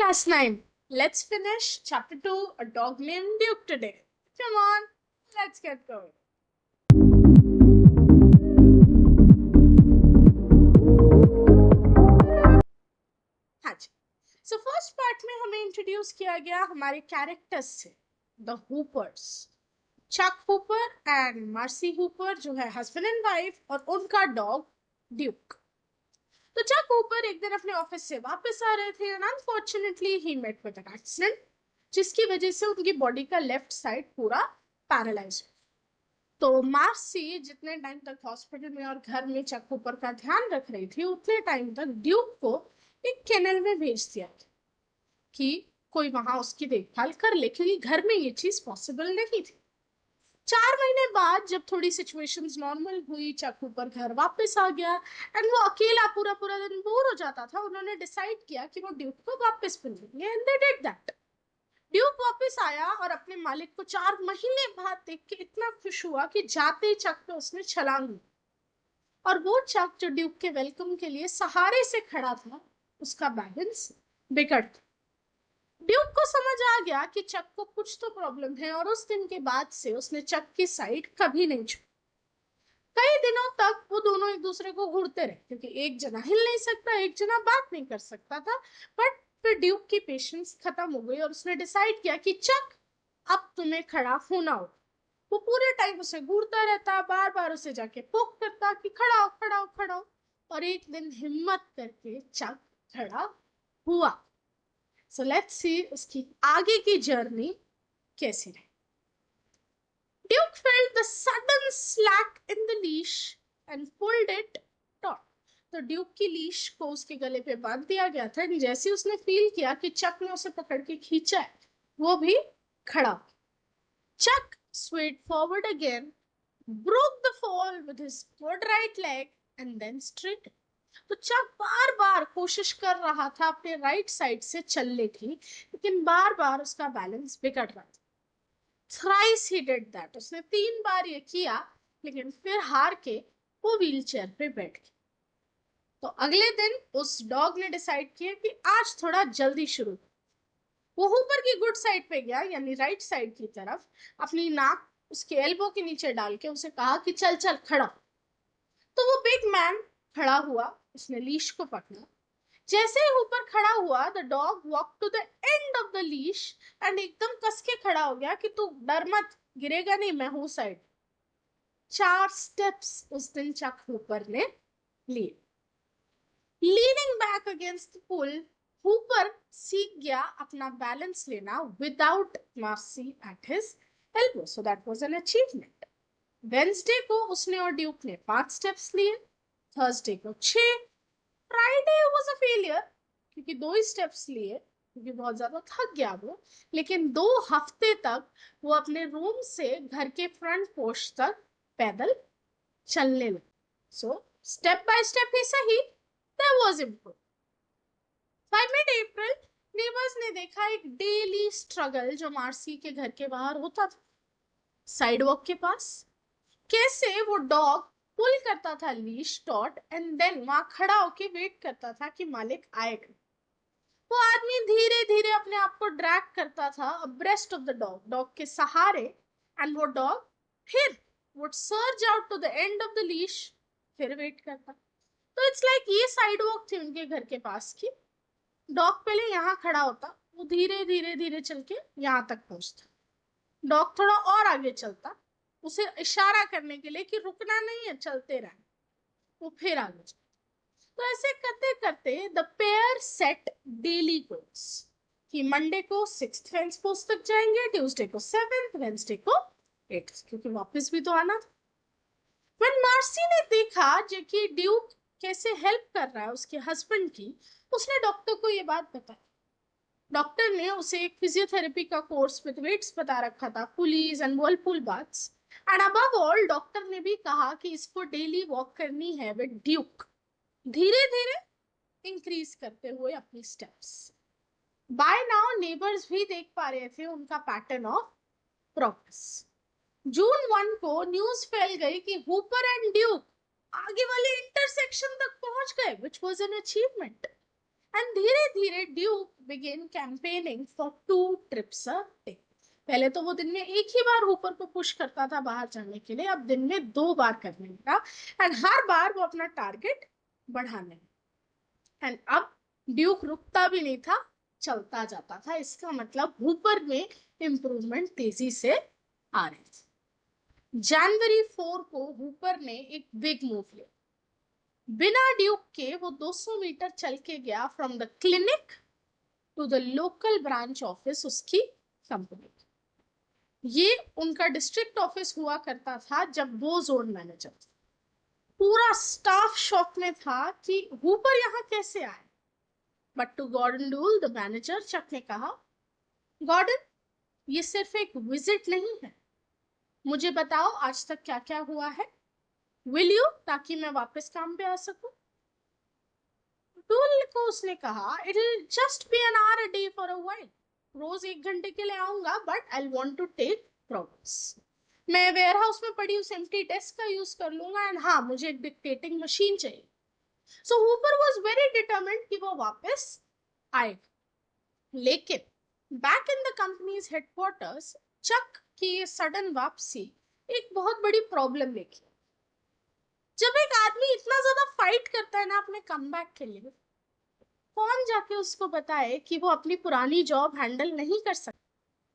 class 9. Let's finish chapter 2, A Dog Named Duke today. Come on, let's get going. हाँ जी. So first part में हमें introduce किया गया हमारे characters से, the Hoopers. Chuck Hooper and Marcy Hooper जो है husband and wife और उनका dog Duke. तो चक हूपर एक दिन अपने ऑफिस से वापस आ रहे थे and unfortunately he met with an accident जिसकी वजह से उनकी बॉडी का लेफ्ट साइड पूरा पैरालाइज हो. तो मार्सी जितने टाइम तक हॉस्पिटल में और घर में चक हूपर का ध्यान रख रही थी उतने टाइम तक ड्यूक को एक केनल में भेज दिया कि कोई वहां उसकी देखभाल कर ले क्योंकि घर में ये चीज पॉसिबल नहीं थी. 4 महीने बाद जब थोड़ी सिचुएशंस नॉर्मल हुई चक हूपर घर वापस आ गया एंड वो अकेला पूरा पूरा दिन बोर हो जाता था. उन्होंने डिसाइड किया कि वो ड्यूक को वापस बुलाएंगे and they did that. Duke वापस आया और अपने मालिक को 4 महीने बाद देख के इतना खुश हुआ कि जाते ही चक पे उसने छलांग ली. और वो चक जो ड्यूक के वेलकम के लिए सहारे से खड़ा था उसका बैलेंस बिगड़ गया. ड्यूक को समझ आ गया कि चक को कुछ तो प्रॉब्लम है और उस दिन के बाद से उसने चक की साइड कभी नहीं छुई. कई दिनों तक वो दोनों एक दूसरे को घूरते रहे क्योंकि एक जना हिल नहीं सकता एक जना बात नहीं कर सकता था. बट फिर ड्यूक की पेशेंस खत्म हो गई और उसने डिसाइड किया कि चक अब तुम्हें खड़ा होना हो. वो पूरे टाइम उसे घूरता रहता बार बार उसे जाके पोक करता कि खड़ा हो खड़ा हो खड़ा हो. और एक दिन हिम्मत करके चक खड़ा हुआ. So let's see उसकी आगे की जर्नी कैसी रही. Duke felt the sudden slack in the leash and pulled it taut. तो ड्यूक की लीश को उसके गले पे बांध दिया गया था. जैसे उसने फील किया कि चक ने उसे पकड़ के खींचा है वो भी खड़ा. चक swayed forward again, broke the fall with his good right leg and then straightened. तो चक बार बार कोशिश कर रहा था अपने राइट साइड से चलने की लेकिन बार बार उसका बैलेंस बिगड़ रहा था. Thrice he did that. उसने 3 बार ये किया लेकिन फिर हार के वो व्हील चेयर पे बैठ गया. तो अगले दिन उस डॉग ने डिसाइड किया कि आज थोड़ा जल्दी शुरू. वो ऊपर की गुड साइड पे गया यानी राइट साइड की तरफ. अपनी नाक उसके एल्बो के नीचे डाल के उसे कहा कि चल चल खड़ा. तो वो बिग मैन खड़ा हुआ. उसने लीश को पकड़ा. जैसे ही ऊपर खड़ा हुआ the dog walk to the end of the leash and एकदम कस के खड़ा हो गया कि तू डर मत गिरेगा नहीं मैं हूं साइड. 4 स्टेप्स उस दिन चक हूपर ने लिए. Leaning back against the pull Hooper सीख गया अपना बैलेंस लेना without Marcy at his elbow. So that was an achievement. Wednesday को उसने और ड्यूक ने 5 स्टेप्स लिए. थर्सडे को 6. फ्राइडे वाज अ फेलियर क्योंकि 2 ही स्टेप्स लिए क्योंकि बहुत ज्यादा थक गया वो. लेकिन 2 हफ्ते तक वो अपने रूम से घर के फ्रंट पोर्च तक पैदल चलने लगा. सो स्टेप बाय स्टेप ही सही there was improve. By mid April neighbours ने देखा एक डेली स्ट्रगल जो मार्सी के घर के बाहर होता था साइडवॉक के पास. कैसे वो डॉग पुल करता था लीश टॉट एंड देन वहां खड़ा होके वेट करता था कि मालिक आएगा. वो आदमी धीरे धीरे अपने आप को ड्रैग करता था abreast of the dog dog के सहारे एंड वो डॉग फिर would surge out to the end of the leash फिर वेट करता. तो इट्स लाइक ये साइड वॉक थी उनके घर के पास की. डॉग पहले यहाँ खड़ा होता वो धीरे धीरे धीरे चल के यहाँ तक पहुंचता. डॉग थोड़ा और आगे चलता उसे इशारा करने के लिए कि रुकना नहीं है चलते रहना. वो फिर आगे चलता. तो ऐसे करते करते the pair set daily goals कि मंडे को 6th फेंस पोस्ट तक जाएंगे ट्यूसडे को 7th वेंसडे को 8th क्योंकि वापस भी तो आना था. व्हेन मार्सी ने देखा कि ड्यूक कैसे हेल्प कर रहा है उसके हस्बैंड की उसने डॉक्टर को ये बात बताई. डॉक्टर ने उसे एक फिजियोथेरेपी का कोर्स विद वेट्स बता रखा था pulleys and Whirlpool baths. And above all doctor ने भी कहा कि इसको डेली वॉक करनी है विद ड्यूक धीरे धीरे इंक्रीज करते हुए अपनी स्टेप्स. बाय नाउ नेबर्स भी देख पा रहे थे उनका पैटर्न ऑफ प्रोग्रेस. जून 1 को न्यूज फैल गई कि हूपर एंड ड्यूक आगे वाले इंटरसेक्शन तक पहुंच गए which was an achievement. And धीरे धीरे Duke began campaigning for 2 trips a day. पहले तो वो दिन में एक ही बार ऊपर को पुश करता था बाहर जाने के लिए, अब दिन में 2 बार करने लगा, एंड हर बार वो अपना टारगेट बढ़ाने लगा। एंड अब ड्यूक रुकता भी नहीं था, चलता जाता था। इसका मतलब ऊपर में इंप्रूवमेंट तेजी से आ रही थी। जनवरी 4 को हूपर ने एक बिग मूव लिया। बिना ड्यूक के वो 200 मीटर चल के गया from the clinic to the local branch office उसकी कंपनी। ये उनका डिस्ट्रिक्ट ऑफिस हुआ करता था जब वो जोन मैनेजर था। पूरा स्टाफ शॉक में था कि हूपर यहाँ कैसे आए। But to Gordon Dool the manager, Chuck ने कहा, गॉर्डन, ये सिर्फ एक विजिट नहीं है, मुझे बताओ आज तक क्या क्या हुआ है, विल यू, ताकि मैं वापस काम पे आ सकूं। डूल को उसने कहा, it will just be an hour a day for a while, रोज 1 घंटे के लिए आऊंगा, but I want to take progress. मैं वेयर हाउस में पड़ी उस एम्प्टी डेस्क का यूज कर लूंगा, एंड हाँ, मुझे एक डिक्टेटिंग मशीन चाहिए। So Hooper was very determined कि वो वापस आए। लेकिन back in the company's headquarters, Chuck की सडन वापसी एक बहुत बड़ी प्रॉब्लम लेके। जब एक आदमी इतना ज्यादा फाइट करता है ना अपने कमबैक के लिए, कौन जाके उसको बताए कि वो अपनी पुरानी जॉब हैंडल नहीं कर सकता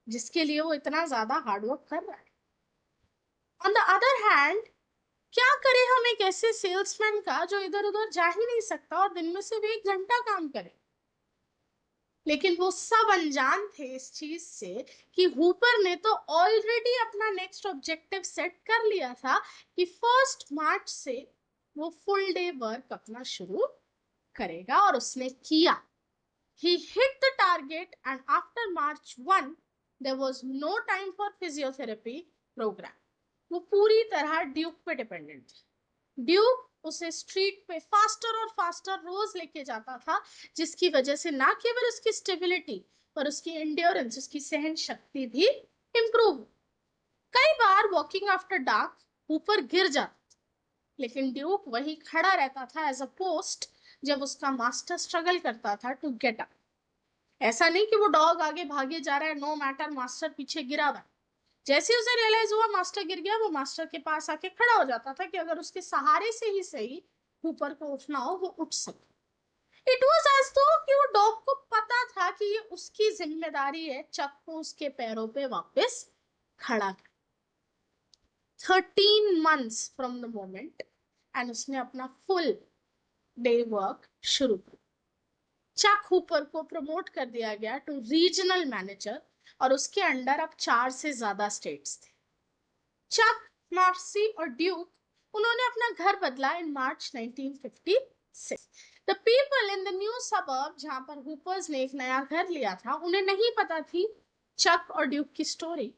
जिसके लिए वो इतना ज्यादा हार्डवर्क कर रहा है। ऑन द अदर हैंड, क्या करे हम एक ऐसे सेल्समैन का जो इधर उधर जा ही नहीं सकता और दिन में सिर्फ 1 घंटा काम करे। लेकिन वो सब अनजान थे इस चीज से कि हूपर ने तो ऑलरेडी अपना नेक्स्ट ऑब्जेक्टिव सेट कर लिया था कि 1 मार्च से वो फुल डे वर्क अपना शुरू करेगा, और उसने किया। He hit the target, and after March 1, there was no time for physiotherapy program. वो पूरी तरह ड्यूक पे डिपेंडेंट था। ड्यूक उसे स्ट्रीट पे फास्टर और फास्टर रोज लेके जाता था, जिसकी वजह से ना केवल उसकी स्टेबिलिटी पर उसकी एंड्योरेंस, उसकी सहन शक्ति भी इंप्रूव। कई बार वॉकिंग आफ्टर डार्क ऊपर गिर जाता, लेकिन ड्यूक वही खड़ा रहता था एज अ पोस्ट जब उसका मास्टर स्ट्रगल करता था टू गेट अप। ऐसा नहीं कि वो डॉग आगे भागे जा रहा है, नो मैटर मास्टर पीछे गिरा हुआ। जैसे उसे रियलाइज हुआ मास्टर गिर गया, वो मास्टर के पास आके खड़ा हो जाता था कि अगर उसके सहारे से ही सही ऊपर को उठना हो वो उठ सके। इट वॉज एज दो कि वो डॉग को पता था कि ये उसकी जिम्मेदारी है चक को उसके पैरों पे वापस खड़ा कर। 13 months from the moment, and उसने अपना फुल डे वर्क शुरू किया। चक हूपर को प्रमोट कर दिया गया टू रीजनल मैनेजर, और उसके अंडर अब 4 से ज्यादा स्टेट्स थे। चक, मार्सी और ड्यूक, उन्होंने अपना घर बदला इन मार्च 1956। The people in the new suburb जहां पर हूपर्स ने एक नया घर लिया था, उन्हें नहीं पता थी चक और ड्यूक की स्टोरी।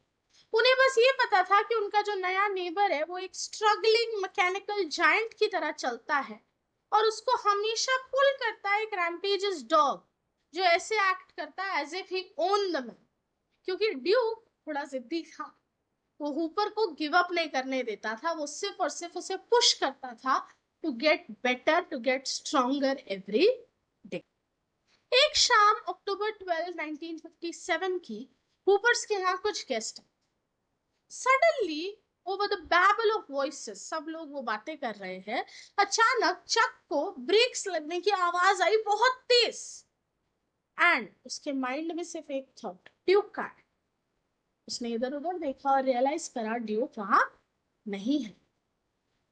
उन्हें बस ये पता था कि उनका जो नया नेबर है वो एक स्ट्रगलिंग मैकेनिकल जायंट की तरह चलता है, और उसको हमेशा पुल करता है एक रैम्पेजियस डॉग जो ऐसे एक्ट करता है as if he own the man. क्योंकि ड्यूक थोड़ा जिद्दी था, वो हूपर को गिव अप नहीं करने देता था, वो सिर्फ और सिर्फ उसे पुश करता था to get better, to get stronger every day. एक शाम अक्टूबर 12, 1957 की, हूपर्स के यहाँ कुछ guest. Suddenly over the babble of voices, सब लोग वो बातें कर रहे हैं, अचानक चक को ब्रेक्स लगने की आवाज आई बहुत तेज, एंड उसके माइंड में सिर्फ एक थॉट, ड्यूक का है। उसने इधर उधर देखा और रियलाइज करा ड्यूक वहां नहीं है।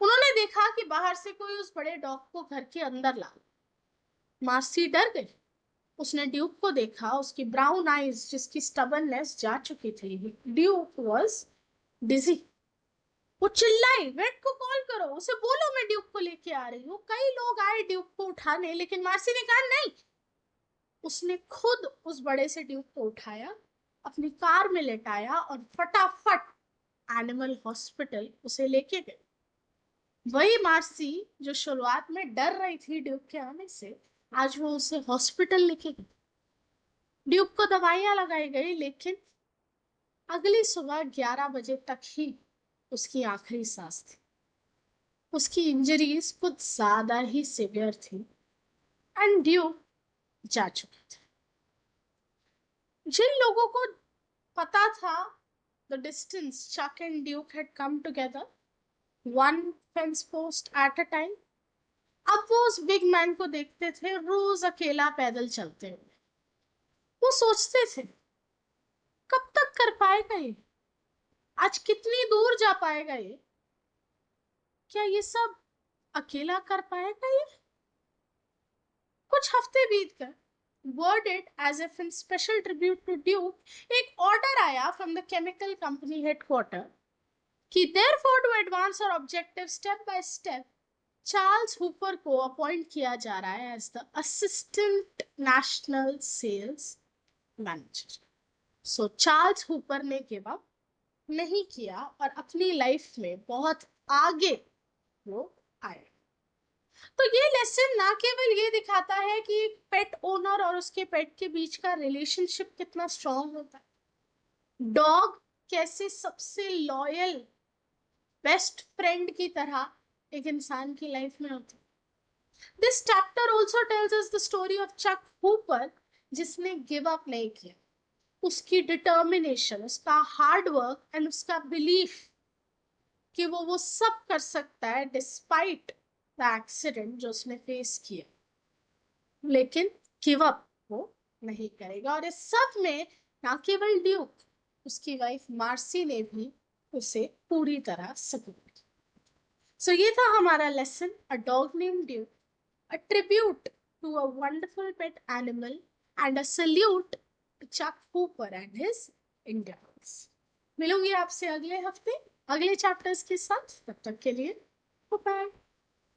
उन्होंने देखा कि बाहर से कोई उस बड़े डॉग को घर के अंदर ला। मार्सी डर गई। उसने ड्यूक को देखा, उसकी ब्राउन आईज जिसकी स्टबननेस जा चुकी थी। ड्यूक वॉज डिजी। वो चिल्लाई, वेट को कॉल करो, उसे बोलो मैं ड्यूक को लेके आ रही हूँ। कई लोग आए ड्यूक को उठाने, लेकिन मार्सी ने कहा नहीं। उसने खुद उस बड़े से ड्यूक को उठाया, अपनी कार में लेटाया और फटाफट एनिमल हॉस्पिटल उसे लेके गए। वही मार्सी जो शुरुआत में डर रही थी ड्यूक के आने से, आज वो उसे हॉस्पिटल लेके गई। ड्यूक को दवाइयां लगाई गई, लेकिन अगली सुबह 11 बजे तक ही उसकी आखिरी सांस थी। उसकी इंजरीज कुछ ज्यादा ही सिवियर थी, एंड ड्यूक जा चुका था। जिन लोगों को पता था the distance Chuck and Duke had come together, one fence post at a time, अब वो उस बिग मैन को देखते थे रोज अकेला पैदल चलते हुए। वो सोचते थे कब तक कर पाएगा ये, आज कितनी दूर जा पाएगा ये, क्या ये सब अकेला कर पाएगा ये। कुछ हफ्ते बीत गए। worded as if in special tribute to Duke, एक ऑर्डर आया from the chemical company headquarter कि therefore to advance our objective step by step, Charles Hooper को अपॉइंट किया जा रहा है as the assistant national sales manager. So Charles Hooper ने give up नहीं किया और अपनी लाइफ में बहुत आगे वो आए। तो ये लेसन ना केवल ये दिखाता है कि पेट ओनर और उसके पेट के बीच का रिलेशनशिप कितना स्ट्रांग होता है, डॉग कैसे सबसे लॉयल बेस्ट फ्रेंड की तरह एक इंसान की लाइफ में होता है। This chapter also tells us the story of Chuck Hooper, जिसने गिव अप नहीं किया। उसकी डिटर्मिनेशन, उसका हार्ड वर्क एंड उसका बिलीफ कि वो सब कर सकता है डिस्पाइट द एक्सीडेंट जो उसने फेस किया, लेकिन गिव अप वो नहीं करेगा। और इस सब में ना केवल ड्यूक, उसकी वाइफ मार्सी ने भी उसे पूरी तरह सपोर्ट किया। सो ये था हमारा lesson, a dog name Duke, a tribute to a wonderful pet animal and a salute to Chuck Hooper and his endurance. मिलूंगी आपसे अगले हफ्ते अगले चैप्टर्स के साथ, तब तक के लिए बाय।